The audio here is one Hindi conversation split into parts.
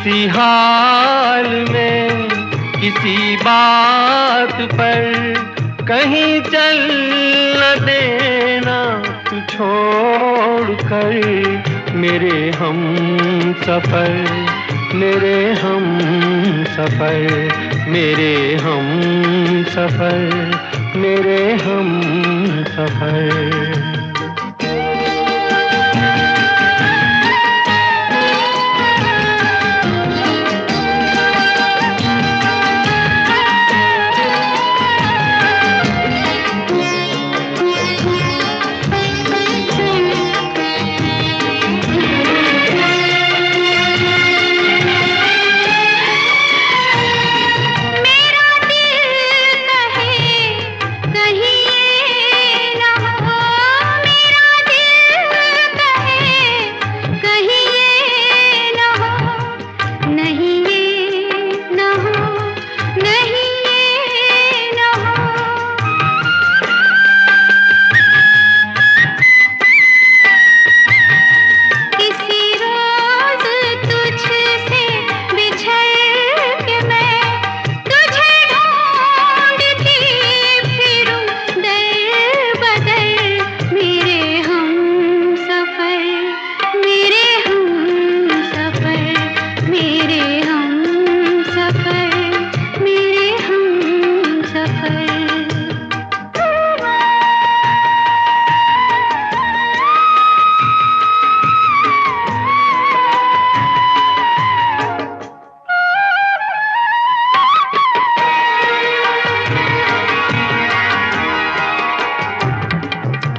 किसी हाल में किसी बात पर कहीं चल न देना तू छोड़ कर मेरे हम सफर, मेरे हम सफर, मेरे हम सफर, मेरे हम सफर।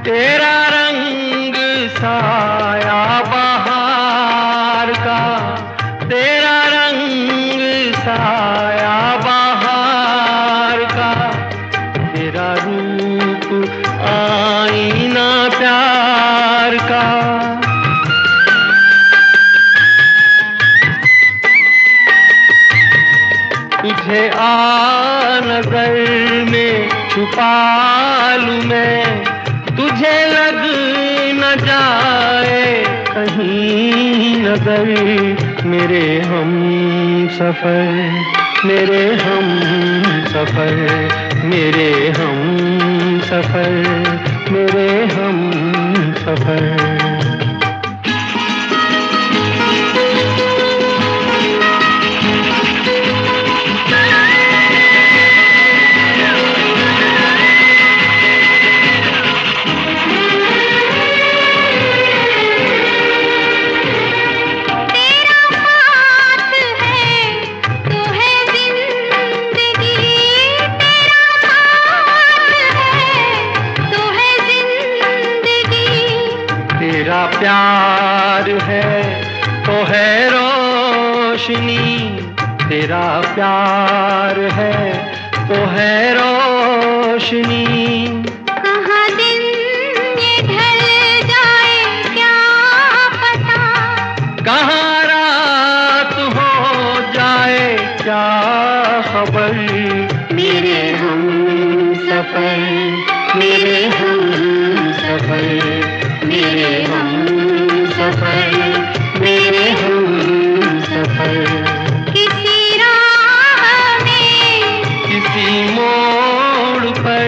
तेरा रंग साया बहार का, तेरा रंग साया बहार का, तेरा रूप आईना प्यार का। तुझे आ नजर में छुपा लूं मैं, तुझे लग न जाए कहीं नजर मेरे हम सफर, मेरे हम सफर, मेरे हम सफर, मेरे हम सफर। तेरा प्यार है तो है रोशनी, तेरा प्यार है तो है रोशनी। कहाँ दिन ये ढल जाए क्या पता, कहाँ रात हो जाए क्या खबर। मेरे हम सफर, मेरे हम सफर, मेरे हम सफर, मेरे हम सफर। किसी राह में किसी मोड़ पर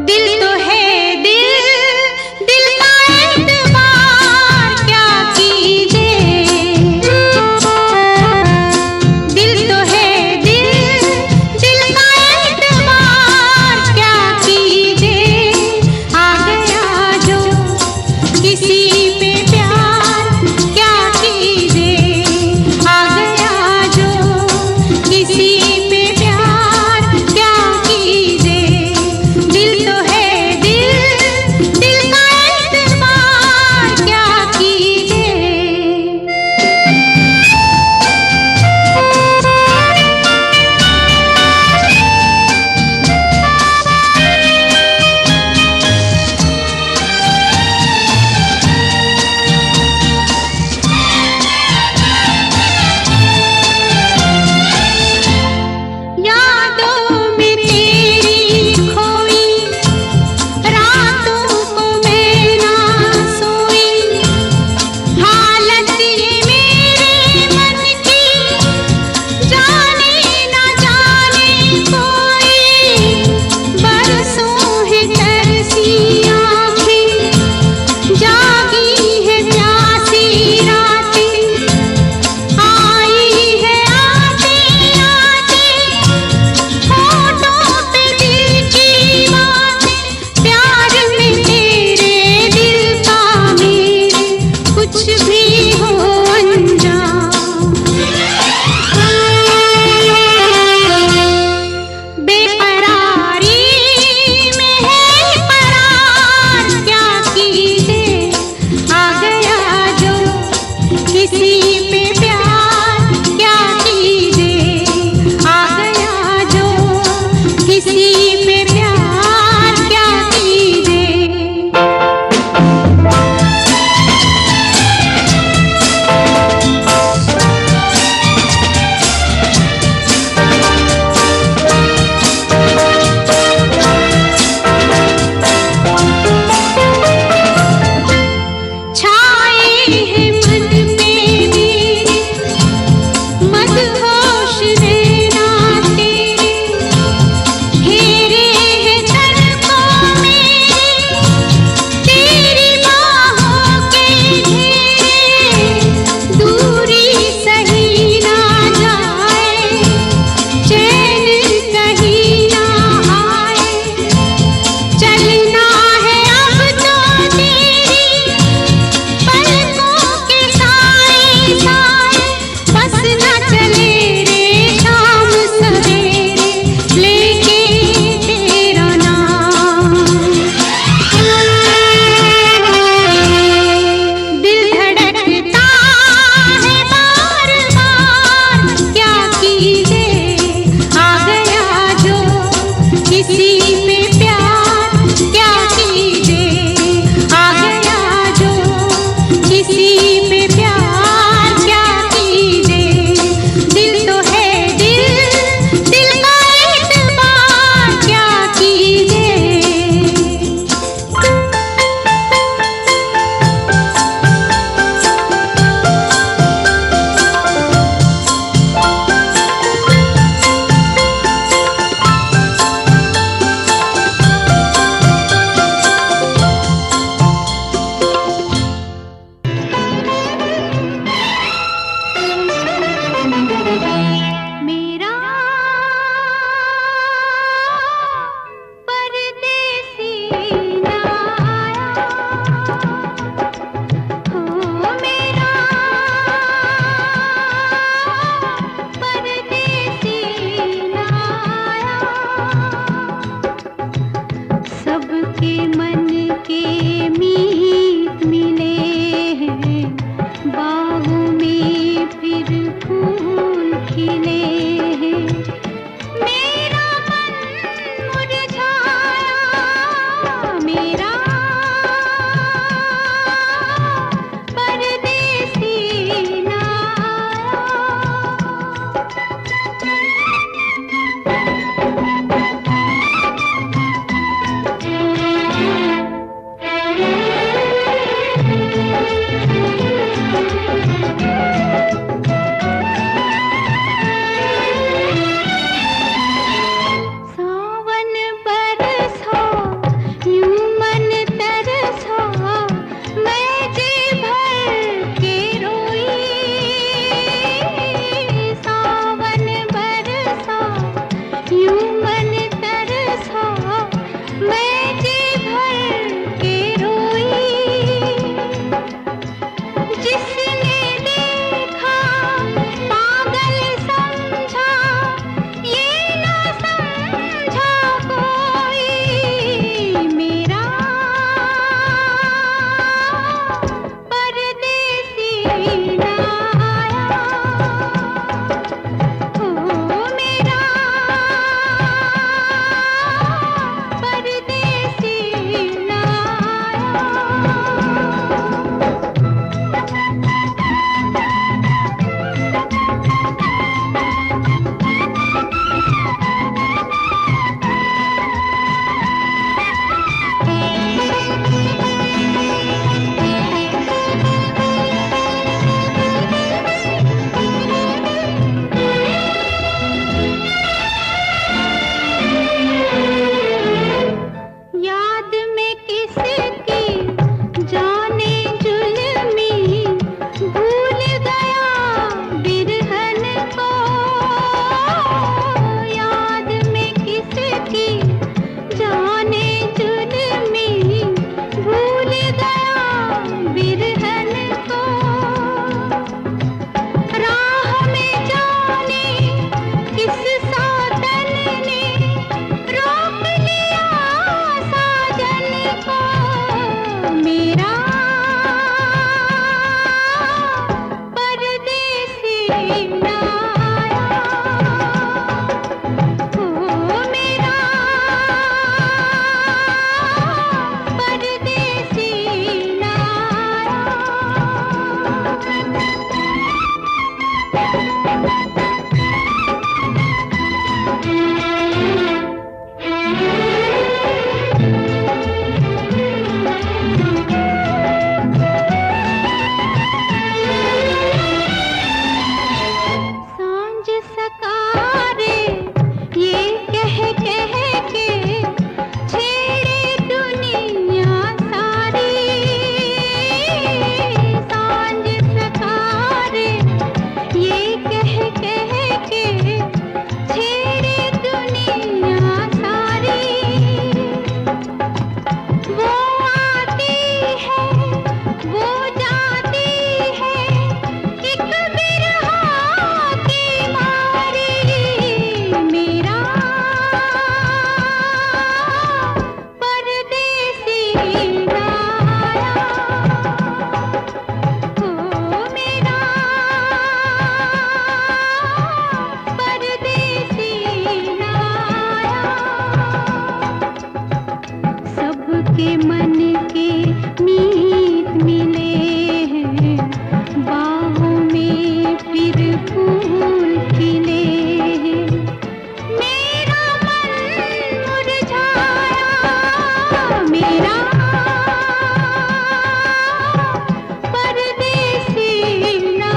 दिल तो है दिल, दिल का एतबार क्या कीजे। दिल तो है दिल, दिल का एतबार क्या कीजे। आ गया जो किसी पे प्यार क्या कीजे। आ गया जो किसी पे प्यार क्या कीजे। दिल तो है याद में किसकी जाने जुल्मी, भूल गया बिरहन को। याद में किसकी जाने जुल्मी, भूल गया बिरहन को। राह में जाने किस साधन ने रोक लिया साजन को। मेरा परदेसी ना आया, ओ मेरा परदेसी ना सांझ सकारे ये कह के छेड़े दुनिया सारी। सांझ सकारे ये कह के छेड़े दुनिया सारी। वो आती है वो जाती है, एक बिरहा की मारी। मेरा परदेसी ना आया, ओ मेरा परदेसी ना आया। सबके मन के मीत मिले हैं, बाहों में फिर फूल खिले हैं। मेरा मन मुरझाया, मेरा परदेसी ना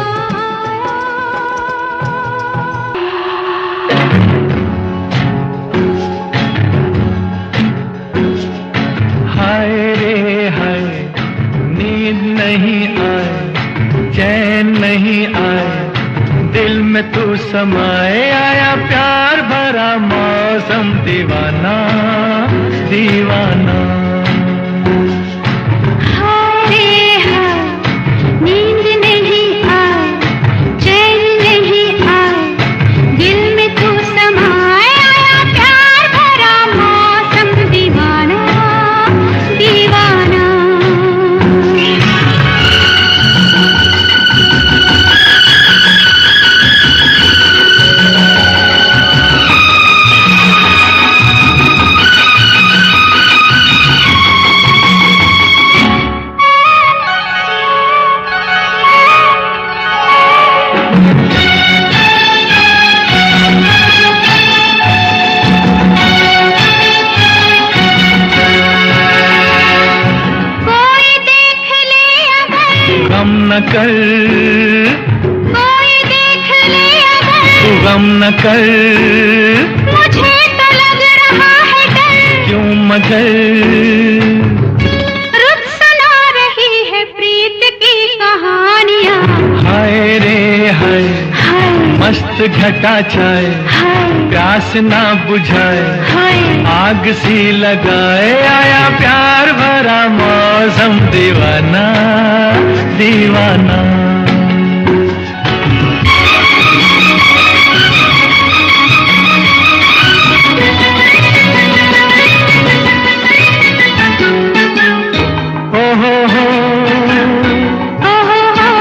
हाय रे हाय, नींद नहीं आए, चैन नहीं आए, दिल में तू समाए। आया प्यार भरा मौसम, दीवाना दीवाना। हाय रे हाय, नींद नहीं आए, चैन नहीं आए, दिल में तू समाए। आया प्यार भरा मौसम, दीवाना दीवाना। कोई देख ले अगर, गम न कर, कोई देख ले तू अगर, गम न कर, मुझे तो लग रहा है डर। क्यों मगर। रुत सुना रही है प्रीत की कहानियाँ। हाय रे हाय, हाय मस्त घटा छाए, हाय प्यास ना बुझाए, हाय। आग सी लगाए। आया प्यार भरा मौसम, दीवाना दीवाना। ओ हो हो, ओ हो हो,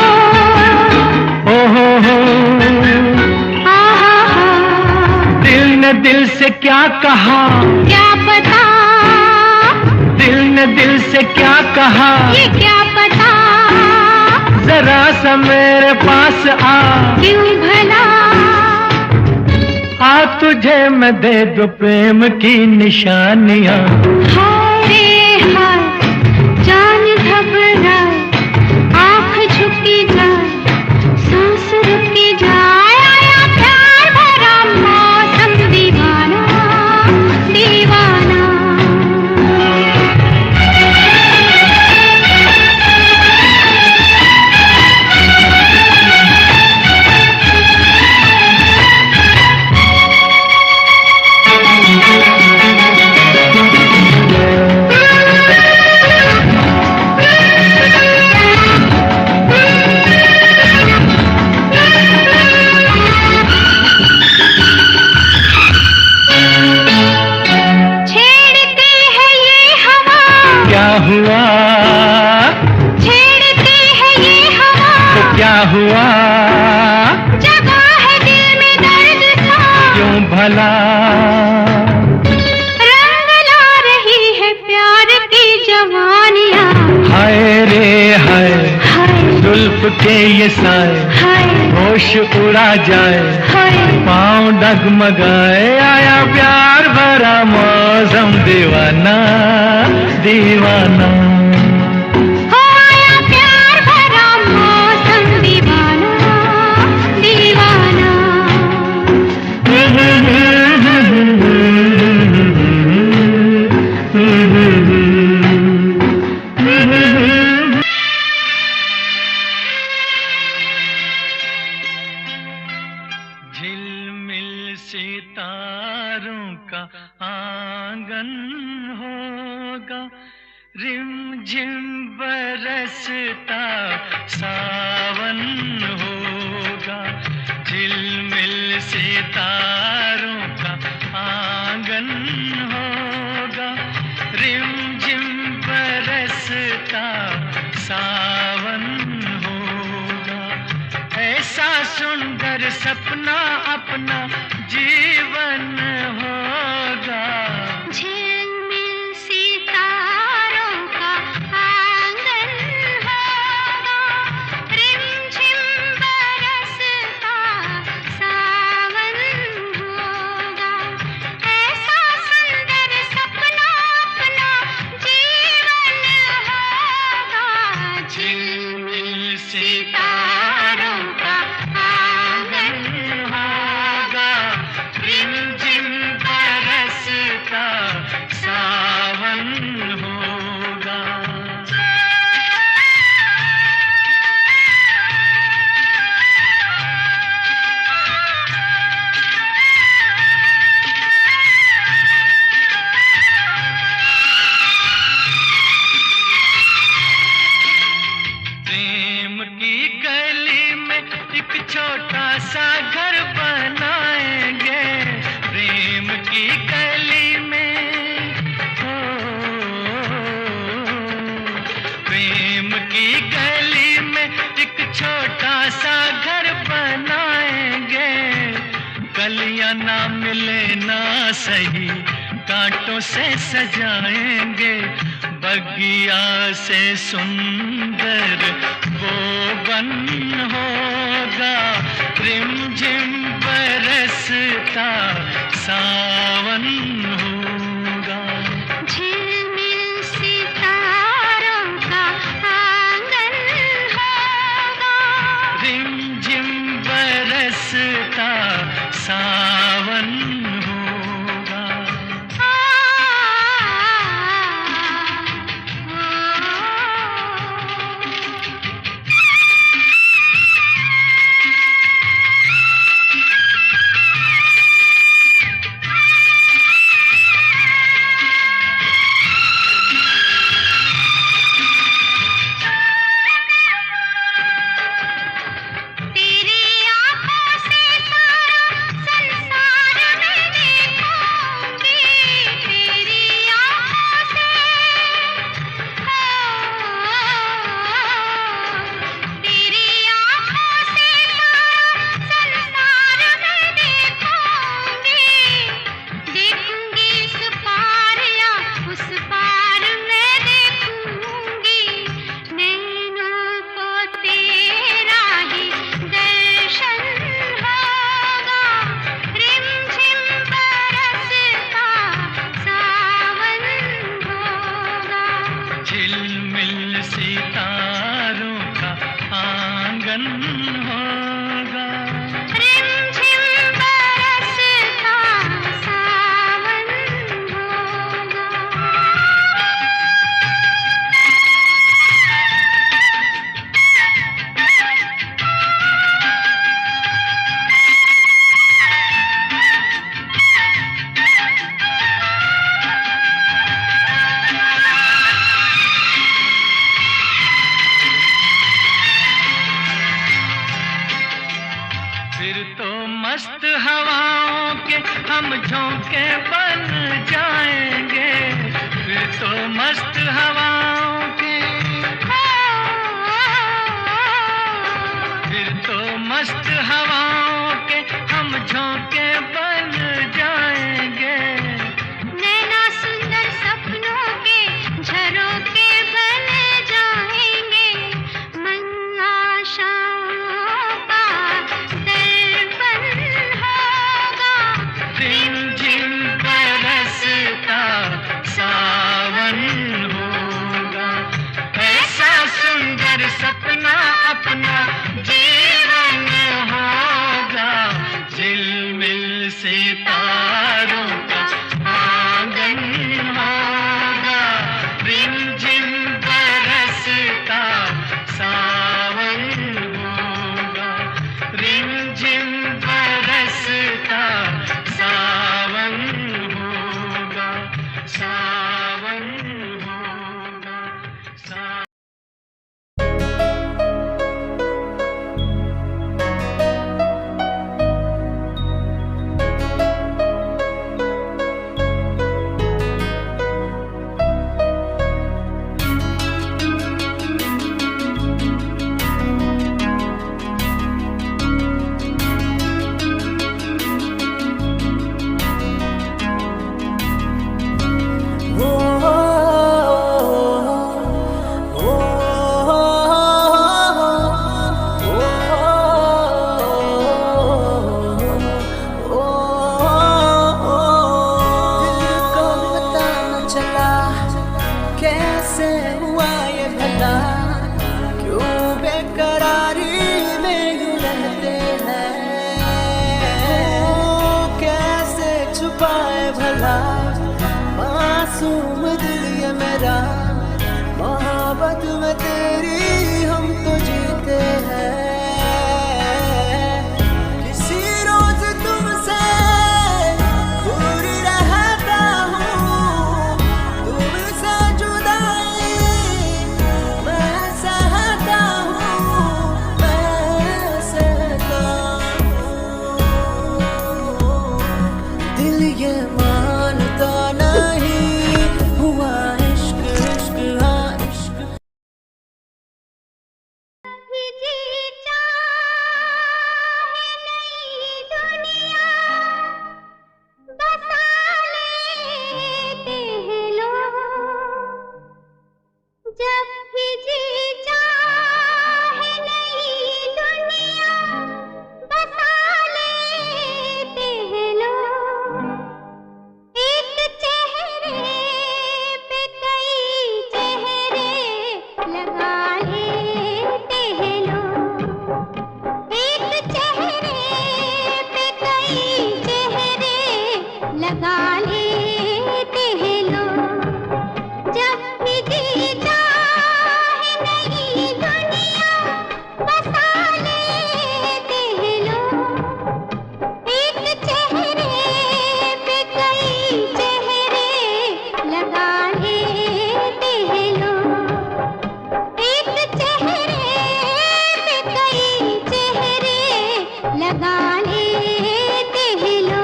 ओ हो हो, आ हा हा। दिल ने दिल से क्या कहा, क्या पता, दिल ने दिल से क्या कहा। ये क्या पता, जरा सा मेरे पास आ, क्यों भला। आ तुझे मैं दे दूं प्रेम की निशानियां। हाय रे हाय, जान घबराए, आँख झुकी जाए, सांस रुकी जाए। आया प्यार भरा मौसम, दीवाना दीवाना। के ये साए होश उड़ा जाए, पाँव डगमगाए, आया प्यार भरा मौसम दीवाना दीवाना। झिलमिल सितारों का आंगन होगा, रिमझिम बरसता सावन होगा। झिलमिल सितारों का आंगन होगा, रिमझिम बरसता सावन होगा। ऐसा सुंदर सपना अपना जीवन होगा। झिलमिल सितारों का आंगन होगा, रिमझिम बरसता सावन होगा। ऐसा सुंदर सपना अपना जीवन होगा। झिलमिल सितारों का आंगन होगा, रिमझिम बरसता सावन होगा। प्रेम की गली में एक छोटा सा घर बनाएंगे, प्रेम की गली में हो, प्रेम की गली में एक छोटा सा घर बनाएंगे। कलियां ना मिले ना सही, कांटों से सजाएंगे, बगिया से सुंदर वो बन होगा। रिमझिम बरसता सावन होगा। झिलमिल सितारों का आंगन होगा, रिमझिम बरसता सावन होगा। तेरी आँखों से सारा संसार मैं देखूंगी, तेरी आँखों से तेरी आँखों से सारा संसार मैं देखूंगी। देखूंगी इस पार या उस पार मैं देखूंगी, नैनों को तेरा ही दर्शन होगा। रिमझिम बरसता सावन होगा। झिलमिल सितारों का आंगन होगा, रिमझिम बरसता सावन होगा। फिर तो मस्त हवाओं के हम झोंके बन जाएंगे। फिर तो मस्त हवाओं के, फिर तो मस्त हवाओं के हम झोंके बन जाएंगे। नैना सुंदर सपनों के झरोखे बन जाएंगे, मन आशा होगा। ऐसा सुंदर सपना अपना जीवन होगा, झिलमिल सितारों का आंगन होगा, रिमझिम बरसता सावन होगा, रिमझिम बरसता सावन होगा, सावन होगा, सावन। कैसे हुआ ये भला, क्यों बेकरारी में यूं रहते हैं, कैसे छुपाए भला मासूम दिल ये मेरा, मोहब्बत में तेरी हम तो जीते हैं। किसी रोज तुमसे दूर रहता हूँ, तुमसे जुदाई मैं सहता हूँ, मैं सहता हूँ। दिल ये मानता नहीं हुआ इश्क, इश्क हाँ इश्क। जी चाहे नई दुनिया बसा लेते हैं लोग, जब भी जी चाहे नई दुनिया बसा लेते हैं लोग, एक चेहरे पे कई चेहरे लगा लेते हैं लोग, एक चेहरे पे कई चेहरे लगा लेते हैं लोग, जब भी जी चाहे नई दुनिया बसा लेते हैं लोग, एक चेहरे पे कई चेहरे लगा लेते हैं लोग, एक चेहरे पे कई चेहरे लगा लेते हैं लोग।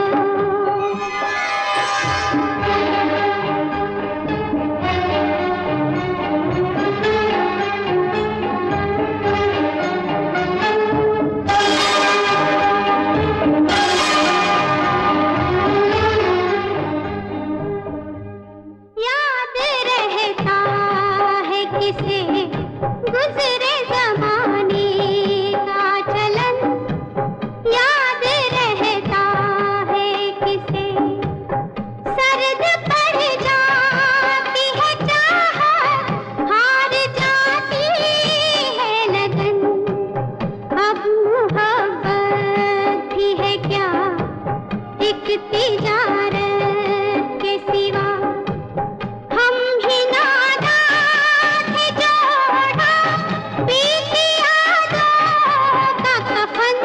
याद रहता है किसे गुजरे जमाने का चलन, याद रहता है किसे सर्द पड़ जाती है चाहत, हार जाती है लगन, अब मोहब्बत भी है क्या एक तिजारत के सिवा, हम ही नादान थे जोड़ा बीती यादों का कफन,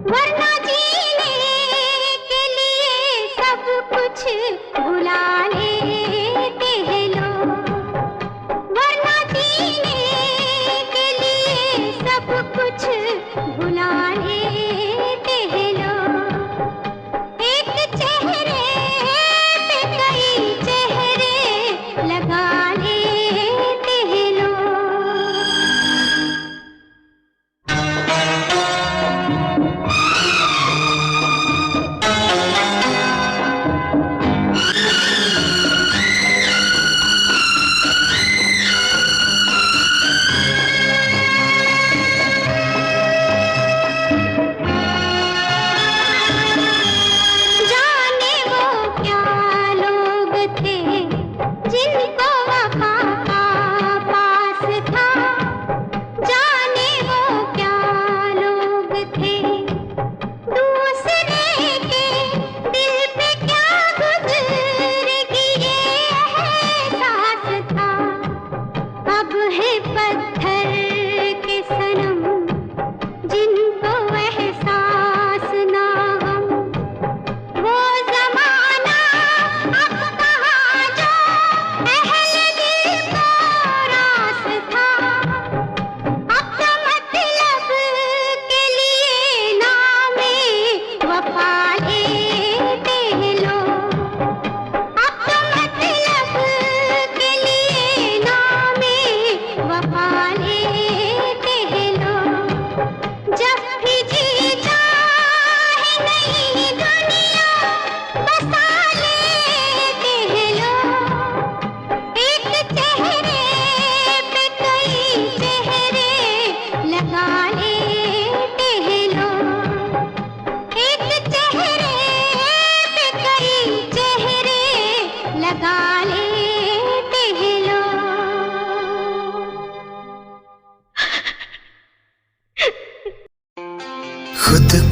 वरना जीने के लिए सब कुछ भुला लेते हैं लोग,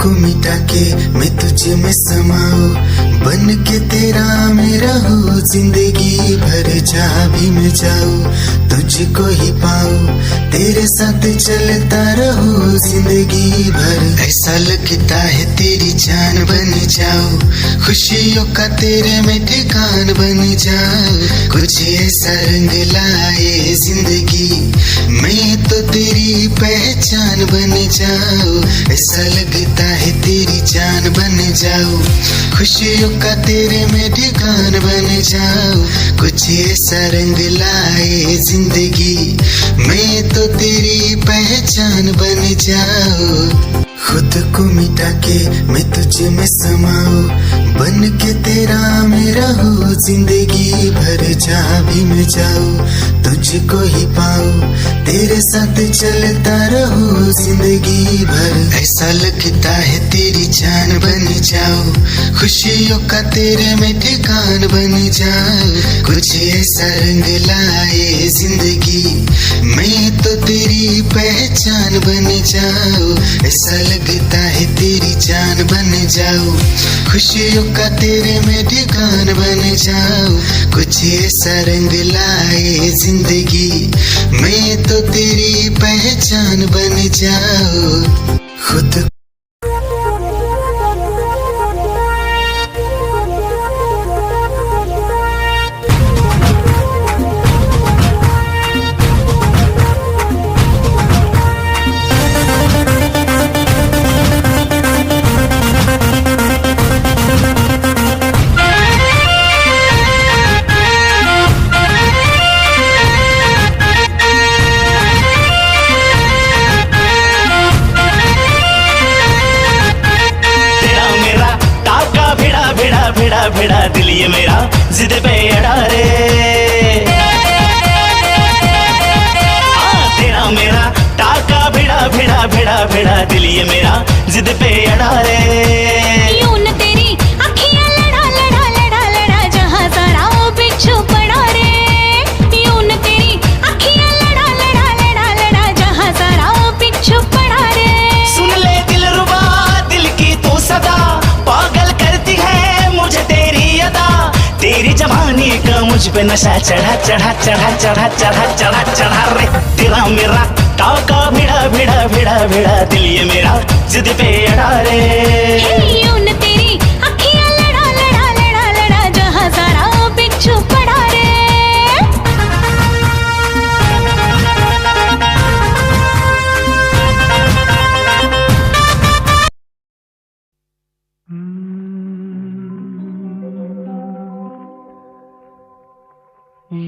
को मिटा के मैं तुझे में समाऊं, बन के तेरा मैं रहूं, जिंदगी भर जहाँ भी मैं जाऊं तुझको ही पाऊं, तेरे साथ चलता रहूं जिंदगी भर। ऐसा लगता है तेरी जान बन जाऊं, खुशियों का तेरे में ठिकान बन जाऊं, कुछ ऐसा रंग लाए जिंदगी मैं तो तेरी पहचान बन जाऊं। ऐसा लगता है तेरी जान बन जाऊं, खुशियों का तेरे में ठिकान बन जाऊं, कुछ ऐसा रंग लाए जिंदगी मैं तो तेरी पहचान बन जाऊं। खुद को मिटा के मैं तुझे में समाऊं, बन के तेरा मैं रहूं, जिंदगी भर जहाँ भी मैं जाऊं तुझको ही पाऊं, तेरे साथ चलता रहूं जिंदगी भर। ऐसा लगता है तेरी जान बन जाऊं, खुशियों का तेरे में ठिकान बन जाऊं, कुछ ऐसा रंग लाए जिंदगी मैं तो तेरी पहचान बन जाऊं। ऐसा लगता है तेरी जान बन जाऊं, खुशियों का तेरे में ठिकान बन जाऊं, कुछ ऐसा रंग लाए जिंदगी मैं तो तेरी पहचान बन जाऊं। खुद भिड़ा दिल ये मेरा जिद पे अड़ा रे, तेरा मेरा टाका भिड़ा दिल ये मेरा जिद पे अड़ा रे। यूं न तेरी अखियां लड़ा जहां सारा वो बिच्छू पड़ा रे, यूं न तेरी अखियां लड़ा जहां सारा वो बिच्छू पड़ा रे। सुन ले दिलरुबा दिल की तू सदा पागल करती है मुझे तेरी अदा, तेरी जवानी का मुझ पे नशा चढ़ा रे। तेरा मेरा टाका भिड़ा दिल ये मेरा जिद पे अड़ा रे। यूं न तेरी अखियां लड़ा जहां सारा वो बिच्छू पड़ा रे।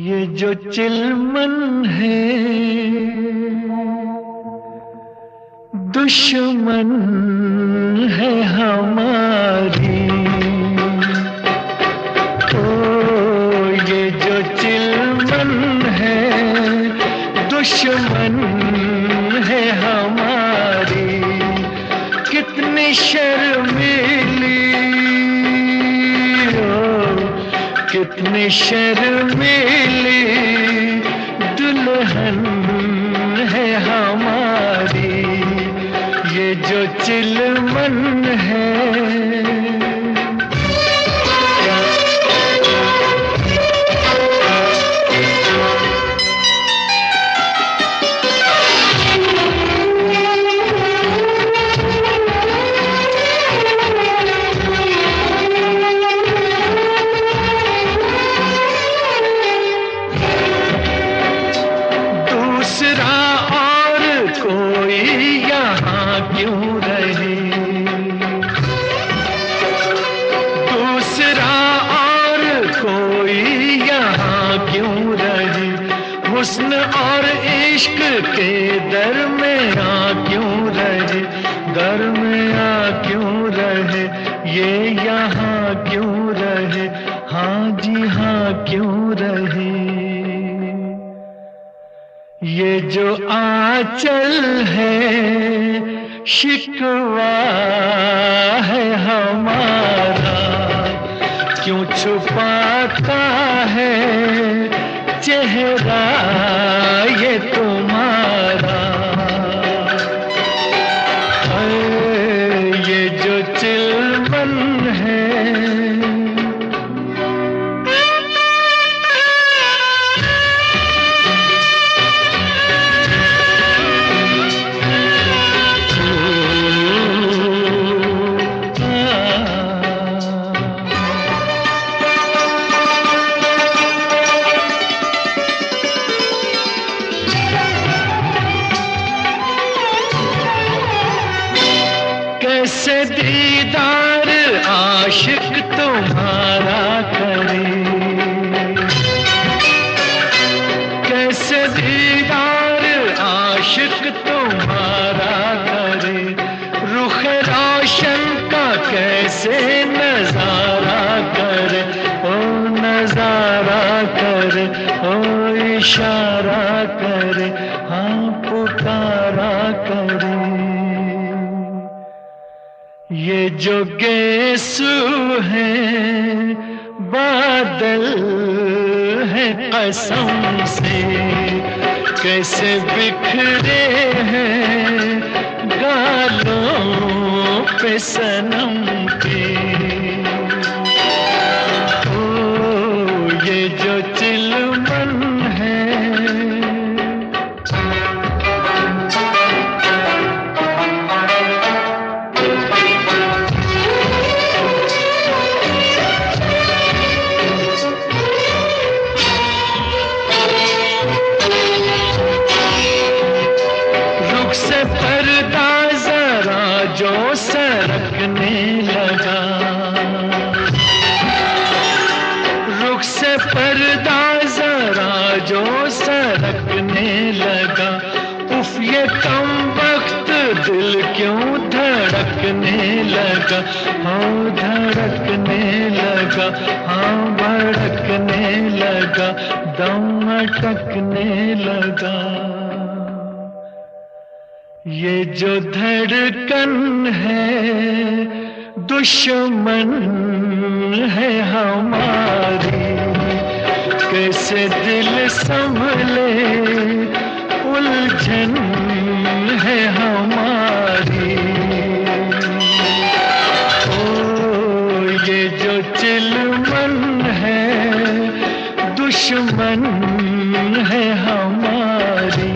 ये जो चिलमन है दुश्मन है हमारी, ओ ये जो चिलमन है दुश्मन है हमारी, कितनी शर्मीली कितनी शर्मीली दुल्हन है हमारी, ये जो चिलमन है। हुस्न और इश्क के दरमियां क्यों रहे, दरमियां क्यों रहे, ये यहाँ क्यों रहे, हाँ जी हाँ क्यों रहे। ये जो आंचल है शिकवा है हमारा, क्यों छुपाता है चेहरा ये तुम्हारा। ये दीदार आशिक तुम्हारा करे, रुख रोशन का कैसे नजारा करे, ओ नजारा करे, ओ इशारा करे, हाँ पुकारा करे। ये जो गेसू है बादल है कसम से, कैसे बिखरे हैं गालों पे सनम के। ओ ये जो चिलमन है, पर्दा जरा जो सरकने लगा, रुख से पर्दा जरा जो सरकने लगा, उफ ये कम वक्त दिल क्यों धड़कने लगा, हाँ धड़कने लगा, हाँ भड़कने लगा, दम अटकने लगा। ये जो धड़कन है दुश्मन है हमारी, कैसे दिल संभले उलझन है हमारी। ओ ये जो चिलमन है दुश्मन है हमारी।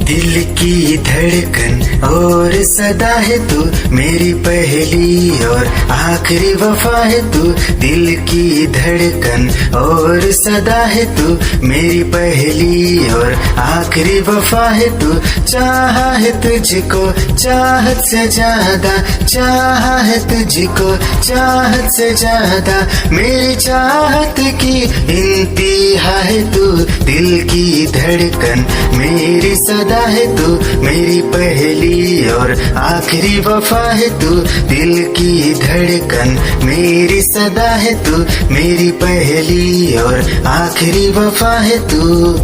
दिल की धड़कन और सदा है तू, मेरी पहली और आखिरी वफा है तू। दिल की धड़कन और सदा है तू, मेरी पहली और आखिरी वफा है तू। चाहा है तुझको चाहत से ज्यादा, चाहा है तुझको चाहत से ज्यादा, मेरी चाहत की इंतहा है तू। दिल की धड़कन मेरी सदा है तू, मेरी पहली और आखिरी वफा है तू। दिल की धड़कन मेरी सदा है तू, मेरी पहली और आखिरी वफा है तू।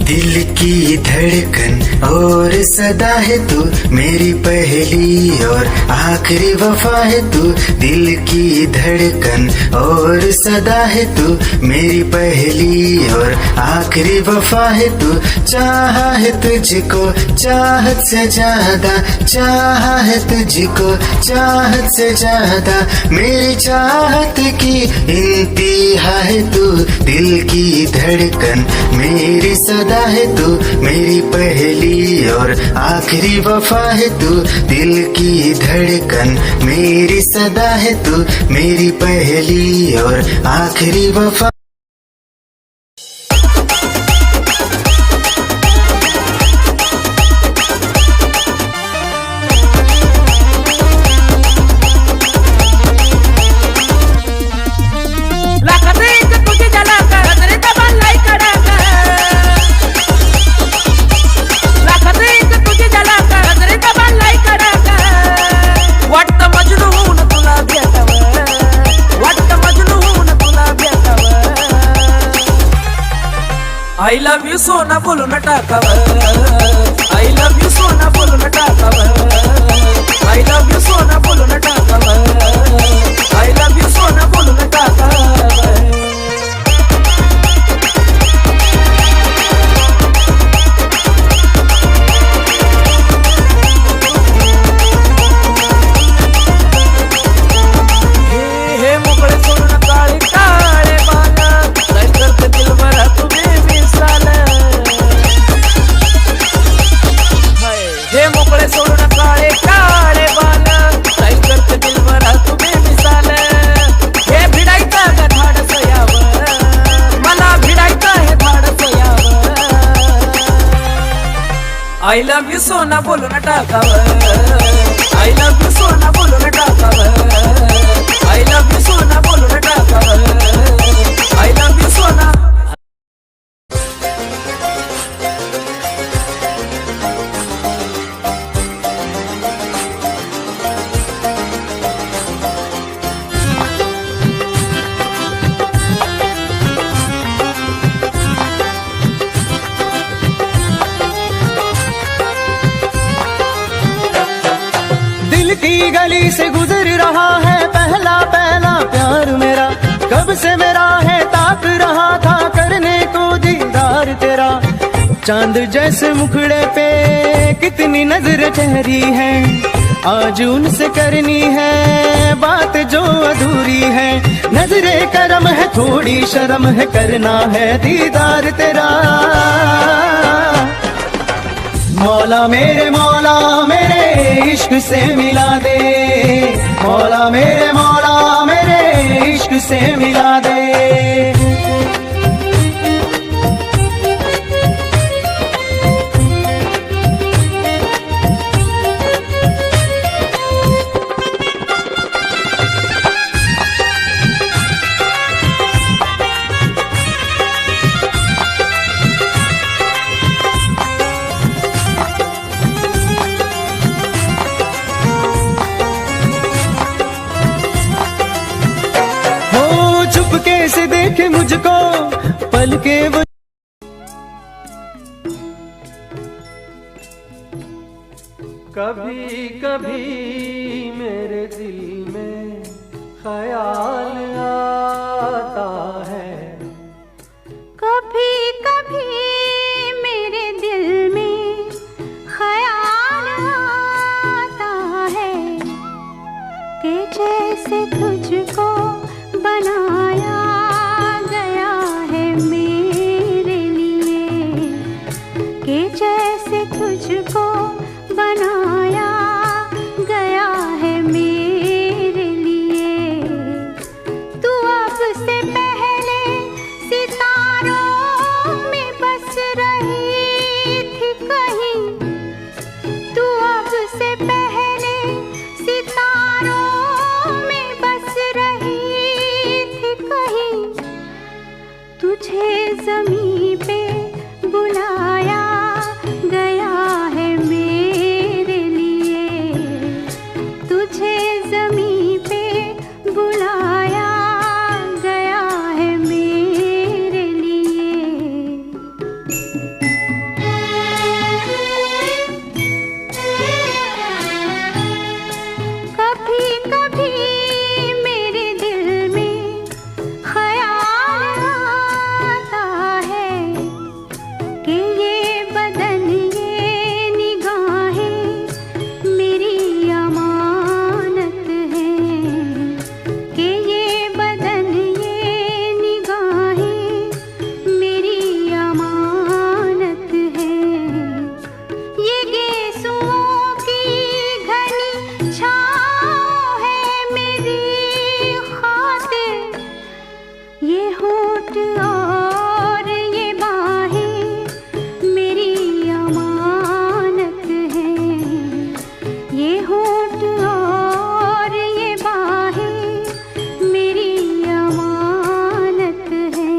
दिल की धड़कन और सदा है तू, मेरी पहली और आखिरी वफा है तू। दिल की धड़कन और सदा है तू, मेरी पहली और आखिरी वफा है तू। चाहा है तुझको चाहत से ज्यादा, चाहा है तुझको चाहत से ज्यादा, मेरी चाहत की इंतहा है तू। दिल की धड़कन मेरी सदा है तू, मेरी पहली और आखिरी वफा है तू। दिल की धड़कन मेरी सदा है तू, मेरी पहली और आखिरी वफा। I love you सोना बोलून टाकावं, I love you सोना बोलून टाकावं, I love you सोना बोलून टाकावं, I love you सोना बोलून टाकावं। I love you सोना बोलो ना टाकावर I love you सोना बोलो ना टाकावर I love you सोना बोलो ना टाकावर I love you सोना की गली से गुजर रहा है पहला पहला प्यार मेरा कब से मेरा है ताक रहा था करने को दीदार तेरा चांद जैसे मुखड़े पे कितनी नजर ठहरी है आज उनसे करनी है बात जो अधूरी है नजरे करम है थोड़ी शर्म है करना है दीदार तेरा मौला मेरे इश्क से मिला दे मौला मेरे इश्क से मिला दे से देखे मुझको पल के वो कभी कभी मेरे दिल में ख्याल आता है कभी कभी मेरे दिल में ख्याल आता है कि जैसे तुझको बनाया गया है मेरे लिए कि जैसे तुझको बनाया गया है मेरे लिए तू अब से पहले सितारों में बस रही थी कहीं तू अब से पहले सितारों में बस रही थी कहीं तुझे ज़मीं पे बुलाया गया है मेरे लिए तुझे ज़मीं पे बुलाया गया है मेरे लिए कभी कभी मेरे दिल में ख्याल आता है कि ये बदन ये निगाहें मेरी अमानत हैं कि ये बदन ये निगाहें मेरी अमानत हैं ये गेसुओं की घनी छाँव है मेरी खातिर ये होठ और ये बाहें मेरी अमानत हैं ये होठ और ये बाहें मेरी अमानत हैं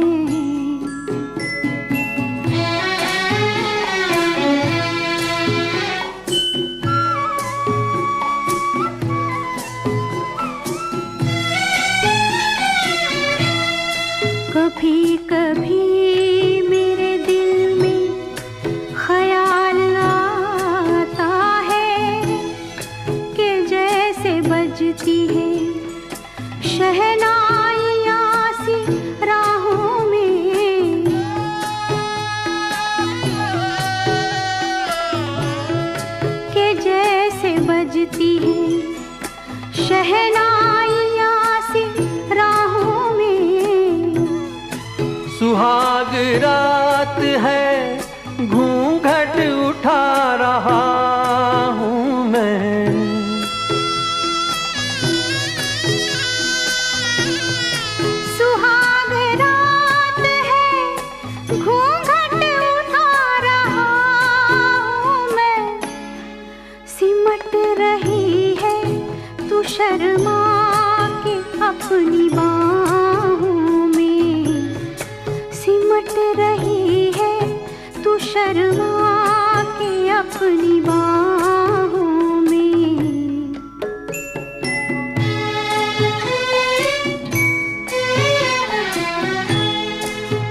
कभी कभी मेरे दिल में ख्याल आता है कि जैसे बजती है शहनाइयाँ सी राहों में कि जैसे बजती है शहनाइयाँ सी राहों में सुहाग रात है घूंघट उठा रहा हूँ मैं सुहाग रात है घूंघट उठा रहा हूँ मैं अपनी बाहों में सिमट रही है तू शर्मा के अपनी बाहों में।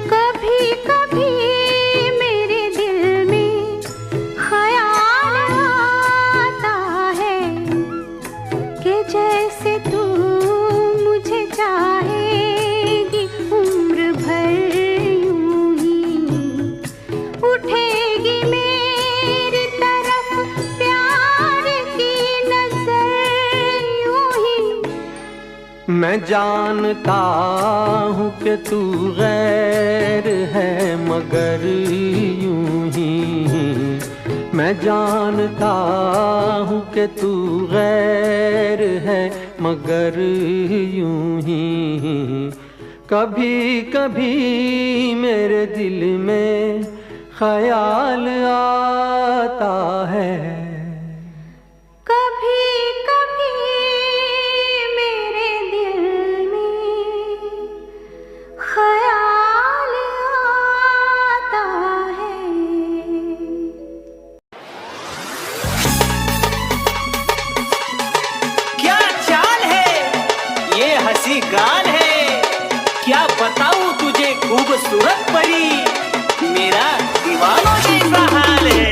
कभी कभी मेरे दिल में ख्याल आता है कि जैसे तू मुझे चाहेगी उम्र भर यूं ही उठेगी मेरी तरफ प्यार की नजर यूं ही। मैं जानता हूँ कि तू गैर है मगर यूं ही, मैं जानता हूँ कि तू गैर है मगर यूं ही। कभी कभी मेरे दिल में ख्याल आता है, कभी कभी मेरे दिल में ख्याल आता है। क्या चाल है ये हंसी गाल है, क्या बताऊं तुझे खूबसूरत परी, मेरा दीवानों जैसा हाल है।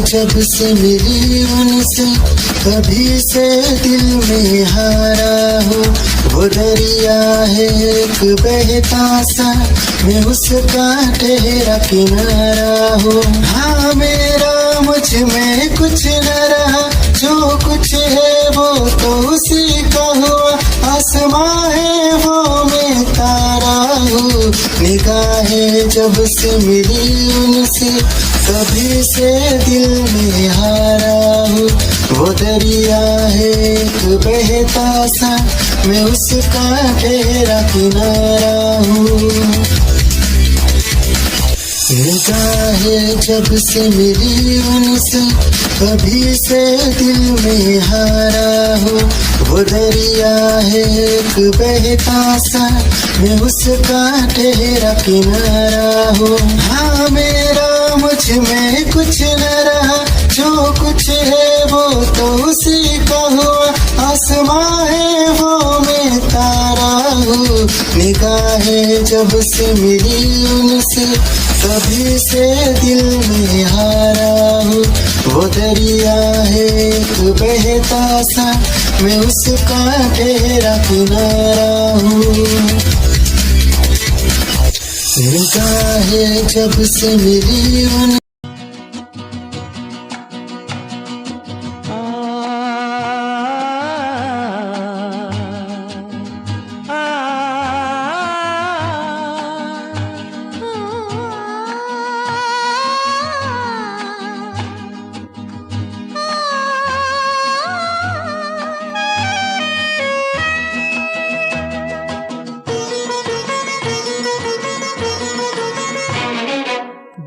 जब से मिली उनसे कभी से दिल में हारा हो, वो दरिया है एक बहता सा, मैं उसका ठहरा किनारा हो। हाँ मेरा मुझ में कुछ न रहा, जो कुछ है वो तो उसी का हुआ, आसमां है वो मैं तारा हूँ। निगाहें जब से मिली उनसे तभी से दिल में हारा हूँ। वो दरिया है एक बहता सा, मैं उसका ठहरा किनारा हूँ। निगाहें जब से मिली उनसे तभी से दिल में हारा हूँ। वो दरिया है एक बहता सा, मैं उसका ठहरा किनारा हूँ। हाँ मेरा मुझ में कुछ न रहा, जो कुछ है वो तो उसी का हुआ। आसमां है वो मैं तारा हूँ। निगाहें जब से मिली उनसे तभी से दिल में हारा हूँ। वो दरिया है एक बहता सा, मैं उसका ठहरा किनारा हूँ। निगाहें जब से मिली उन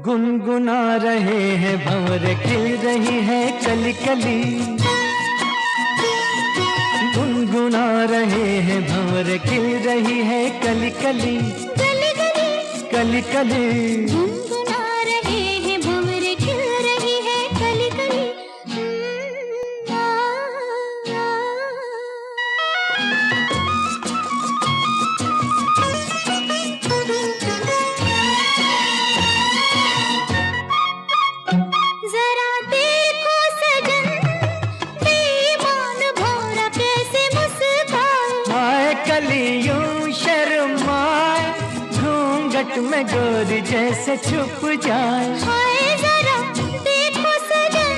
गुनगुना रहे हैं भंवर, खिल रही है कली कली। गुनगुना रहे हैं भंवर, खिल रही है कली कली। गली गली कली कली गुनगुना रहे हैं भंवर, खिल रही है कली कली। जरा देखो सजन, बेईमान भौरा कैसे मुस्काए। आए कलियों शर्माए, घूंघट में गोरी जैसे छुप जाए। हाय जरा देखो सजन,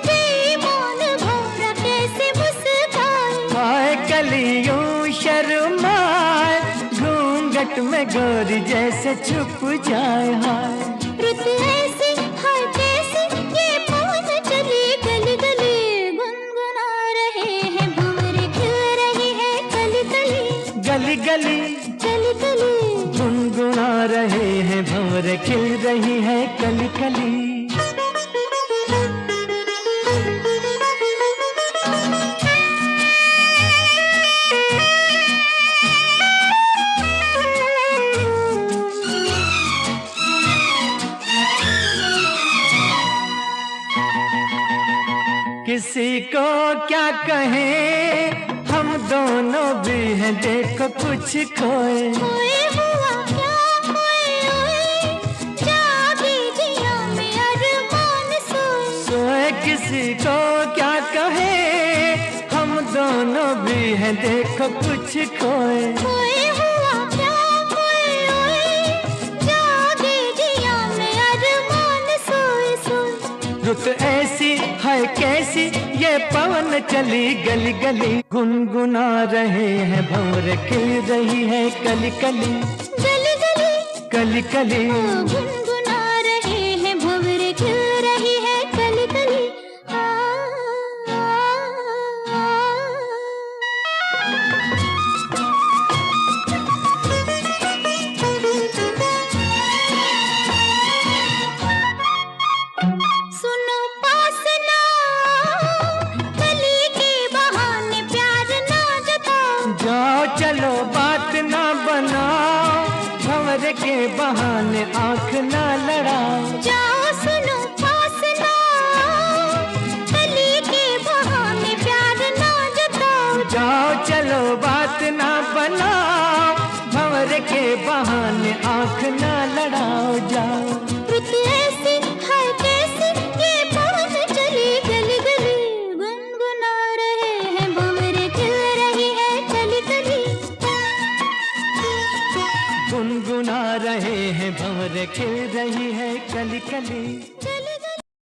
बेईमान भौरा कैसे मुस्काए। आए कलियों शर्माए, घूंघट में गोरी जैसे छुप जाए। हाय रुत ऐसी हाय कैसी, ये पवन चली गली गली। गुनगुना रहे हैं भंवर, खिल रही है कली कली। गली गली कली कली गुनगुना रहे हैं भंवर, खिल रही है कली कली। किसी को क्या कहें, हम दोनों भी हैं देखो कुछ खोए। खोए हुआ क्या खोए ओए, जागी जिया में अरमान सोए। सोए किसी को क्या कहें, हम दोनों भी हैं देखो कुछ खोए। खोए हुआ क्या खोए ओए, जागी जिया में अरमान सोए सोए। रुत ऐसी है कैसी, ये पवन चली गली गली। गुनगुना रहे हैं भंवर, खिल रही है कली कली। गली गली कली कली गुनगुना रहे हैं भंवर, खिल रही है कली कली। सुनो पास ना, कली के बहाने प्यार ना जताओ। जाओ चलो बात ना बनाओ, भंवर के बहाने आंख ना लड़ाओ। जाओ सुनो पास ना, कली के बहाने प्यार ना जताओ। जाओ चलो बात ना बनाओ, भंवर के बहाने आंख ना लड़ाओ। जाओ रुत ऐसी हाय कैसी, ये पवन चली गली गली। गुनगुना रहे हैं भंवर, खिल रही है कली कली। गुनगुना रहे हैं भंवर, खिल रही है कली कली।